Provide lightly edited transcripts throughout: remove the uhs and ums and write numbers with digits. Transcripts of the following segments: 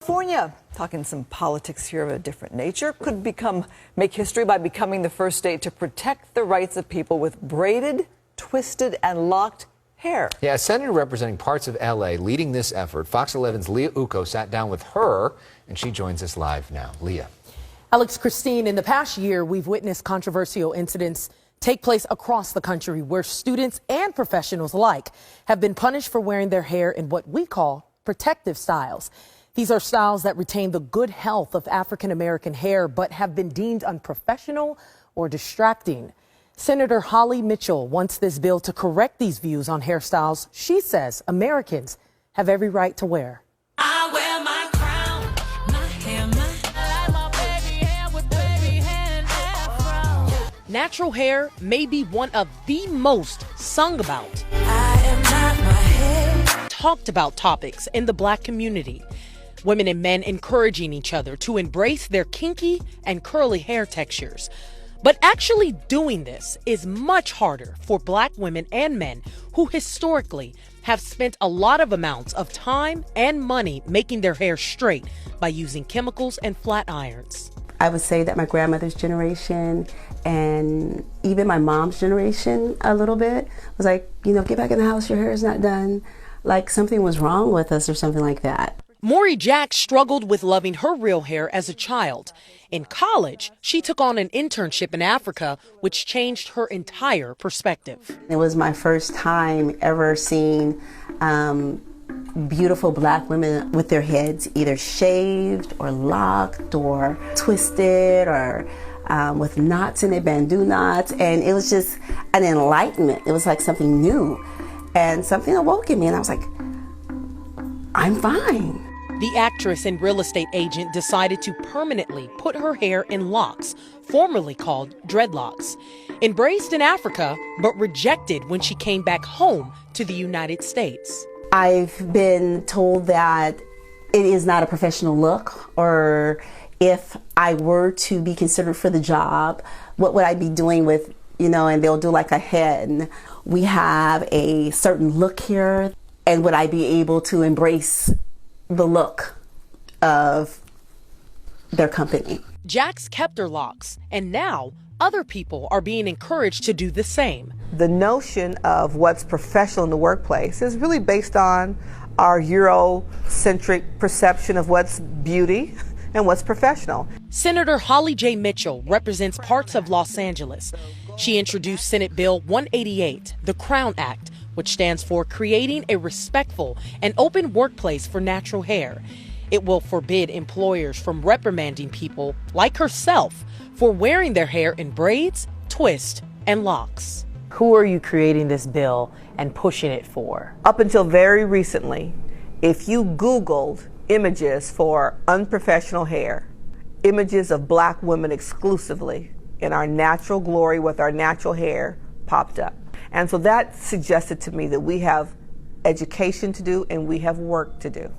California, talking some politics here of a different nature, could make history by becoming the first state to protect the rights of people with braided, twisted, and locked hair. Yeah, a senator representing parts of L.A. leading this effort. Fox 11's Leah Uko sat down with her, and she joins us live now. Leah. Alex, Christine, in the past year, we've witnessed controversial incidents take place across the country where students and professionals alike have been punished for wearing their hair in what we call protective styles. These are styles that retain the good health of African-American hair but have been deemed unprofessional or distracting. Senator Holly Mitchell wants this bill to correct these views on hairstyles she says Americans have every right to wear. I wear my crown, my hair, my baby hair with baby hair and afro. Natural hair may be one of the most sung about, I am not my hair. talked about topics in the Black community. Women and men encouraging each other to embrace their kinky and curly hair textures. But actually doing this is much harder for Black women and men who historically have spent a lot of amounts of time and money making their hair straight by using chemicals and flat irons. I would say that my grandmother's generation and even my mom's generation a little bit was like, get back in the house, your hair is not done. Like something was wrong with us or something like that. Maury Jack struggled with loving her real hair as a child. In college, she took on an internship in Africa, which changed her entire perspective. It was my first time ever seeing beautiful Black women with their heads either shaved or locked or twisted or with knots in it, bandeau knots. And it was just an enlightenment. It was like something new and something awoke in me. And I was like, I'm fine. The actress and real estate agent decided to permanently put her hair in locks, formerly called dreadlocks. Embraced in Africa, but rejected when she came back home to the United States. I've been told that it is not a professional look, or if I were to be considered for the job, what would I be doing with, and they'll do like a head. We have a certain look here, and would I be able to embrace the look of their company? Jax kept her locks, and now other people are being encouraged to do the same. The notion of what's professional in the workplace is really based on our Eurocentric perception of what's beauty and what's professional. Senator Holly J. Mitchell represents parts of Los Angeles. She introduced Senate Bill 188, the Crown Act, which stands for Creating a Respectful and Open Workplace for Natural Hair. It will forbid employers from reprimanding people like herself for wearing their hair in braids, twists, and locks. Who are you creating this bill and pushing it for? Up until very recently, if you Googled images for unprofessional hair, images of Black women exclusively in our natural glory with our natural hair popped up. And so that suggested to me that we have education to do and we have work to do.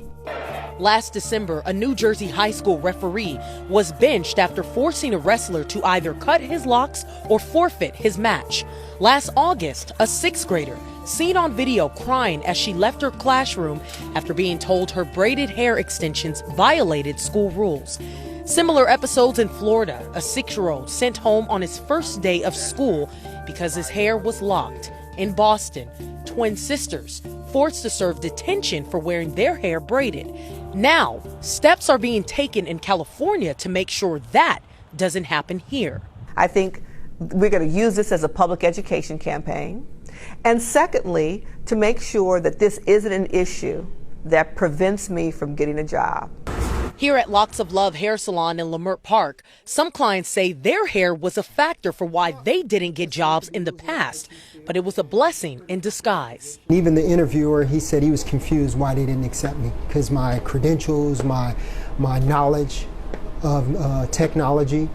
Last December, a New Jersey high school referee was benched after forcing a wrestler to either cut his locks or forfeit his match. Last August, a sixth grader seen on video crying as she left her classroom after being told her braided hair extensions violated school rules. Similar episodes in Florida, a 6-year-old sent home on his first day of school because his hair was locked. In Boston, twin sisters forced to serve detention for wearing their hair braided. Now, steps are being taken in California to make sure that doesn't happen here. I think we're going to use this as a public education campaign. And secondly, to make sure that this isn't an issue that prevents me from getting a job. Here at Locks of Love Hair Salon in Leimert Park, some clients say their hair was a factor for why they didn't get jobs in the past, but it was a blessing in disguise. Even the interviewer, he said he was confused why they didn't accept me, because my credentials, my knowledge of technology,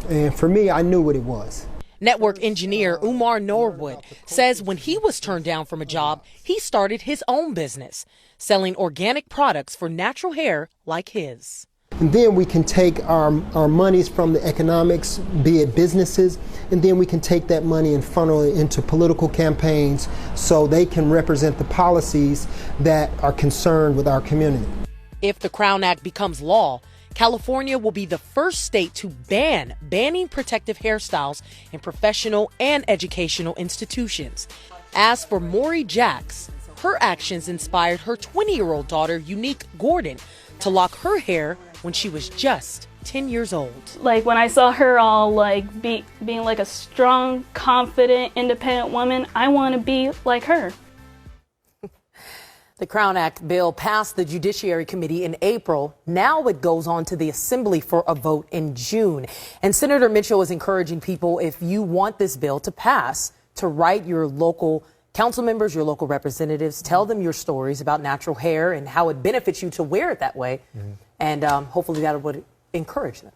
and for me, I knew what it was. Network engineer Umar Norwood says when he was turned down from a job, he started his own business, selling organic products for natural hair like his. And then we can take our monies from the economics, be it businesses, and then we can take that money and funnel it into political campaigns so they can represent the policies that are concerned with our community. If the Crown Act becomes law, California will be the first state to banning protective hairstyles in professional and educational institutions. As for Maury Jacks, her actions inspired her 20-year-old daughter, Unique Gordon, to lock her hair when she was just 10 years old. Like when I saw her all like being like a strong, confident, independent woman, I want to be like her. The Crown Act bill passed the Judiciary Committee in April. Now it goes on to the Assembly for a vote in June. And Senator Mitchell is encouraging people, if you want this bill to pass, to write your local council members, your local representatives, tell them your stories about natural hair and how it benefits you to wear it that way. And hopefully that would encourage them.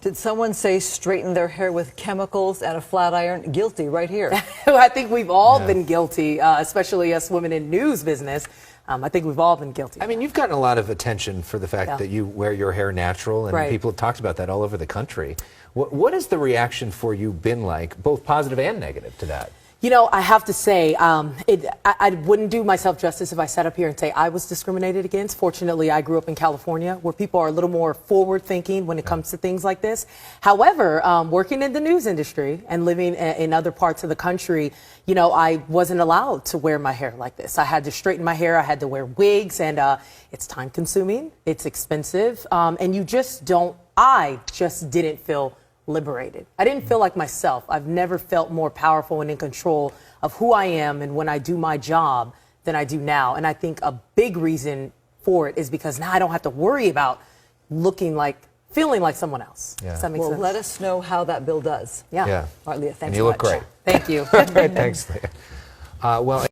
Did someone say straighten their hair with chemicals and a flat iron? Guilty right here. I think we've all been guilty, especially us women in news business. I think we've all been guilty. I mean, you've gotten a lot of attention for the fact that you wear your hair natural, and people have talked about that all over the country. What has the reaction for you been like, both positive and negative to that? You know, I have to say, I wouldn't do myself justice if I sat up here and say I was discriminated against. Fortunately, I grew up in California, where people are a little more forward-thinking when it comes to things like this. However, working in the news industry and living in other parts of the country, you know, I wasn't allowed to wear my hair like this. I had to straighten my hair. I had to wear wigs, and it's time-consuming. It's expensive, and you just don't. I just didn't feel liberated. I didn't feel like myself. I've never felt more powerful and in control of who I am and when I do my job than I do now. And I think a big reason for it is because now I don't have to worry about feeling like someone else. Does that make sense? Let us know how that bill does. Yeah. All right, Leah, thanks And so you look much. great. Thank you. Thanks, Leah.